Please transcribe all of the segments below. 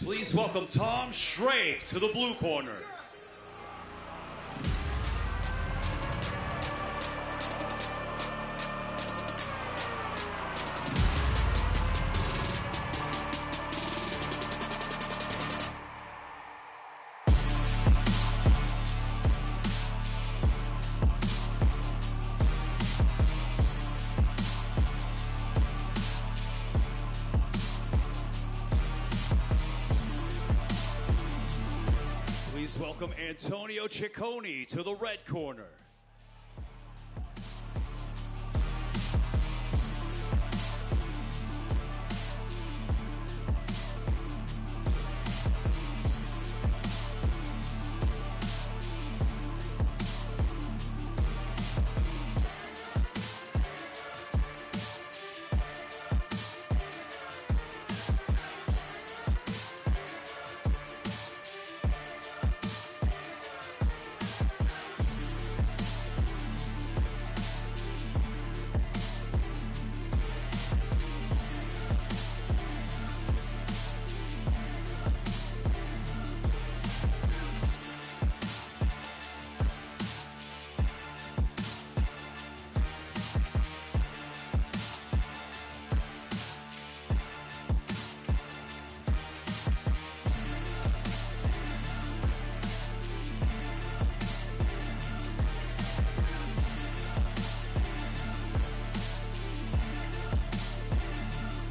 Please welcome Tom Schrake to the blue corner. Please welcome Antonio Cicconi to the red corner.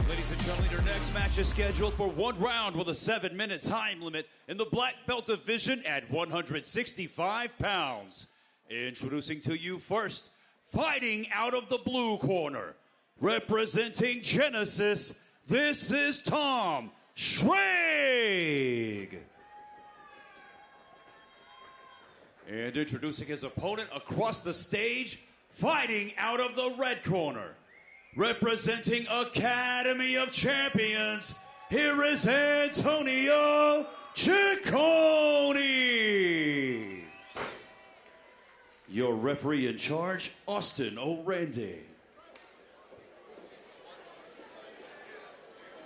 Ladies and gentlemen, your next match is scheduled for 1 round with a 7-minute time limit in the black belt division at 165 pounds. Introducing to you first, fighting out of the blue corner, representing Genesis, this is Tom Schrake. And introducing his opponent across the stage, fighting out of the red corner, representing Academy of Champions, here is Antonio Cicconi. Your referee in charge, Austin O'Randy.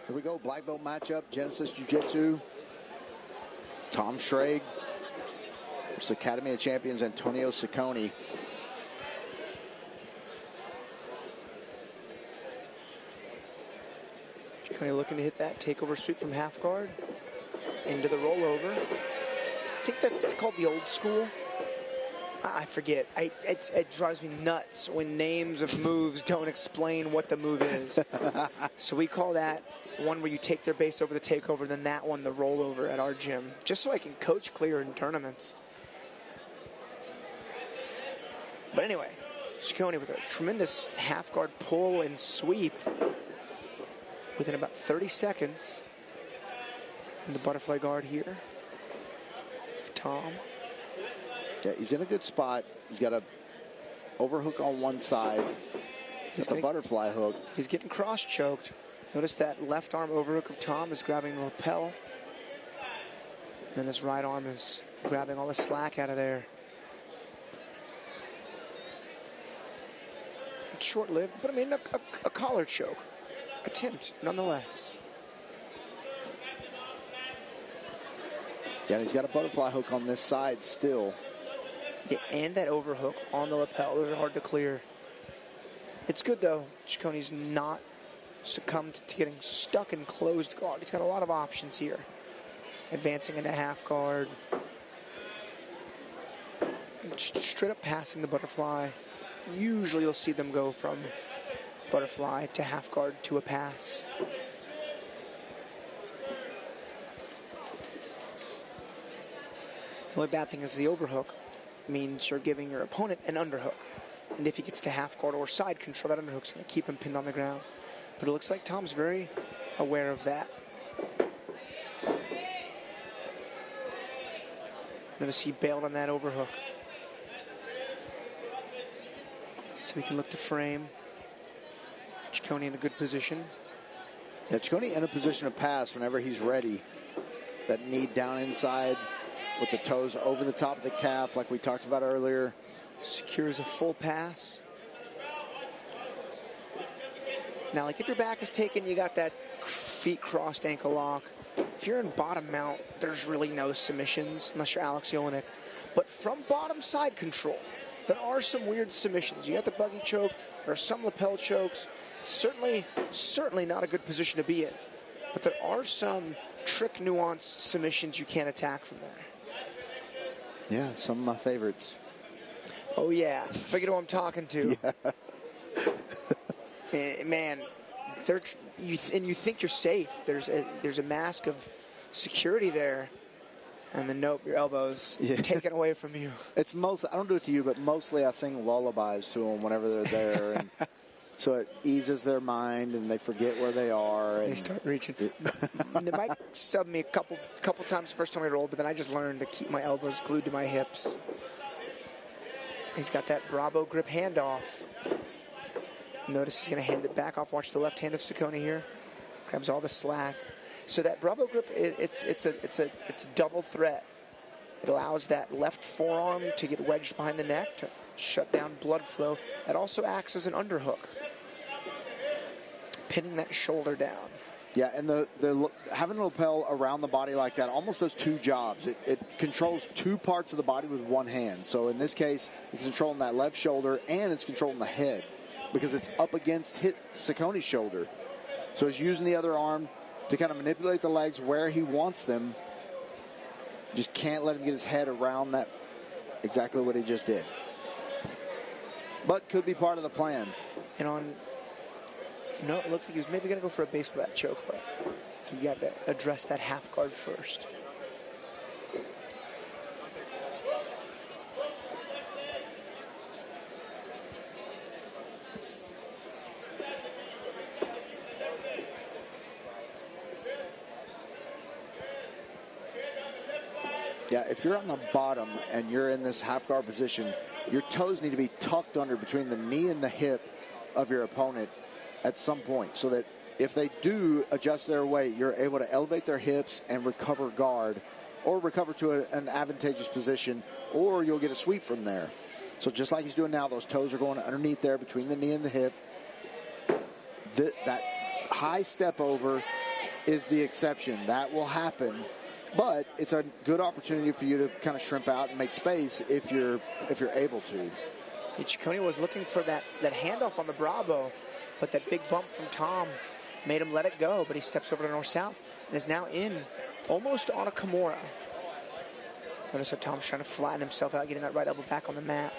Here we go, black belt matchup, Genesis Jiu-Jitsu. Tom Schrake versus Academy of Champions, Antonio Cicconi. Cicconi looking to hit that takeover sweep from half guard into the rollover. I think that's called the old school. I forget. It drives me nuts when names of moves don't explain what the move is. So we call that one where you take their base over the takeover, then that one the rollover at our gym, just so I can coach clear in tournaments. But anyway, Cicconi with a tremendous half guard pull and sweep within about 30 seconds. And the butterfly guard here. Tom. Yeah, he's in a good spot. He's got a overhook on one side. He's got the butterfly hook. He's getting cross-choked. Notice that left arm overhook of Tom is grabbing the lapel. And then his right arm is grabbing all the slack out of there. It's short-lived, but I mean a collar choke. Attempt, nonetheless. Yeah, and he's got a butterfly hook on this side still. Yeah, and that overhook on the lapel. Those are hard to clear. It's good, though. Cicconi's not succumbed to getting stuck in closed guard. He's got a lot of options here. Advancing into half guard. Straight up passing the butterfly. Usually you'll see them go from butterfly to half guard to a pass. The only bad thing is the overhook means you're giving your opponent an underhook. And if he gets to half guard or side control, that underhook's going to keep him pinned on the ground. But it looks like Tom's very aware of that. Notice he bailed on that overhook. So we can look to frame. Cicconi in a good position. Yeah, Cicconi in a position to pass whenever he's ready. That knee down inside with the toes over the top of the calf like we talked about earlier. Secures a full pass. Now, like if your back is taken, you got that feet crossed ankle lock. If you're in bottom mount, there's really no submissions unless you're Alex Yolinik. But from bottom side control, there are some weird submissions. You got the buggy choke, there are some lapel chokes. Certainly not a good position to be in. But there are some trick nuance submissions you can't attack from there. Yeah, some of my favorites. Oh yeah, figure who I'm talking to. Yeah. Man, you think you're safe. There's a mask of security there. And then nope, your elbow's taken away from you. It's I don't do it to you, but mostly I sing lullabies to them whenever they're there. And so it eases their mind and they forget where they are. And they start reaching. They might sub me a couple times the first time I rolled, but then I just learned to keep my elbows glued to my hips. He's got that Bravo grip handoff. Notice he's going to hand it back off. Watch the left hand of Cicconi here. Grabs all the slack. So that Bravo grip, it's a double threat. It allows that left forearm to get wedged behind the neck to shut down blood flow. It also acts as an underhook, pinning that shoulder down. Yeah, and the having a lapel around the body like that almost does two jobs. It controls two parts of the body with one hand. So in this case, it's controlling that left shoulder and it's controlling the head because it's up against Cicconi's shoulder. So he's using the other arm to kind of manipulate the legs where he wants them. Just can't let him get his head around that, exactly what he just did. But could be part of the plan. And no, it looks like he was maybe going to go for a baseball bat choke, but he got to address that half guard first. Yeah, if you're on the bottom and you're in this half guard position, your toes need to be tucked under between the knee and the hip of your opponent at some point so that if they do adjust their weight, you're able to elevate their hips and recover guard or recover to an advantageous position, or you'll get a sweep from there. So just like he's doing now, those toes are going underneath there between the knee and the hip. That high step over is the exception. That will happen. But it's a good opportunity for you to kind of shrimp out and make space if you're able to. Cicconi was looking for that handoff on the Bravo, but that big bump from Tom made him let it go. But he steps over to north-south and is now in almost on a Kimura. Notice how Tom's trying to flatten himself out, getting that right elbow back on the mat.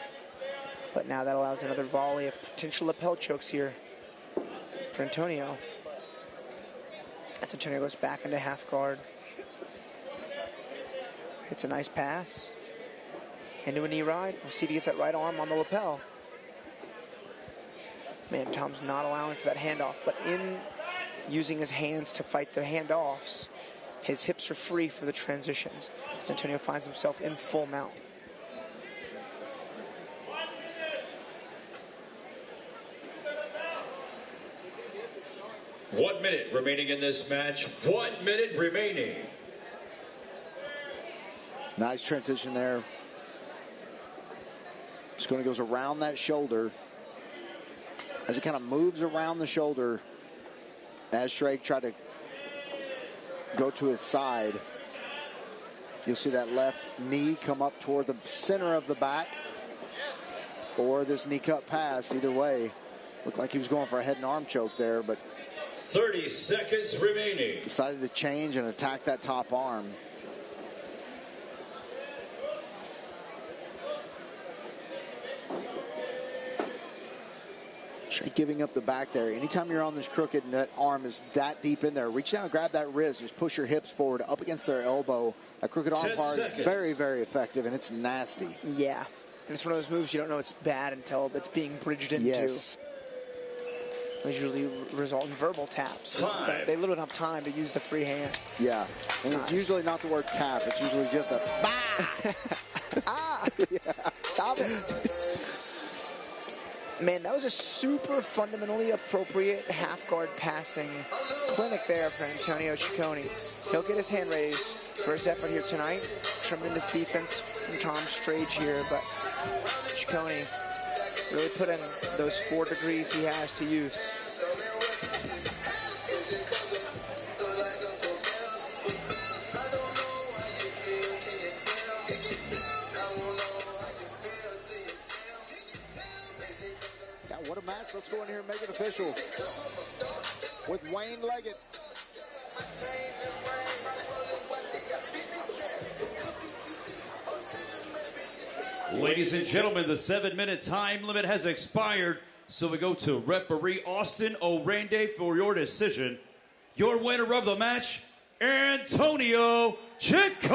But now that allows another volley of potential lapel chokes here for Antonio. As Antonio goes back into half guard. It's a nice pass. Into a knee ride. We'll see if he gets that right arm on the lapel. Man, Tom's not allowing for that handoff, but in using his hands to fight the handoffs, his hips are free for the transitions. As Antonio finds himself in full mount. One minute remaining in this match. 1 minute remaining. Nice transition there. Cicconi goes around that shoulder. As he kind of moves around the shoulder, as Schrage tried to go to his side, you'll see that left knee come up toward the center of the back, or this knee cut pass. Either way, looked like he was going for a head and arm choke there, but 30 seconds remaining. Decided to change and attack that top arm. Giving up the back there. Anytime you're on this crooked and that arm is that deep in there, reach down and grab that wrist. Just push your hips forward up against their elbow. That crooked arm part is very, very effective, and it's nasty. Yeah. And it's one of those moves you don't know it's bad until it's being bridged into. Yes. Those usually result in verbal taps. They literally don't have time to use the free hand. Yeah. And it's usually not the word tap. It's usually just a bah! Ah! Yeah. Stop it. Man, that was a super fundamentally appropriate half-guard passing clinic there for Antonio Cicconi. He'll get his hand raised for his effort here tonight. Tremendous defense from Tom Schrage here, but Cicconi really put in those 4 degrees he has to use. Let's go in here and make it official with Wayne Leggett. Ladies and gentlemen, the 7-minute time limit has expired, so we go to referee Austin Orende for your decision. Your winner of the match, Antonio Cicconi.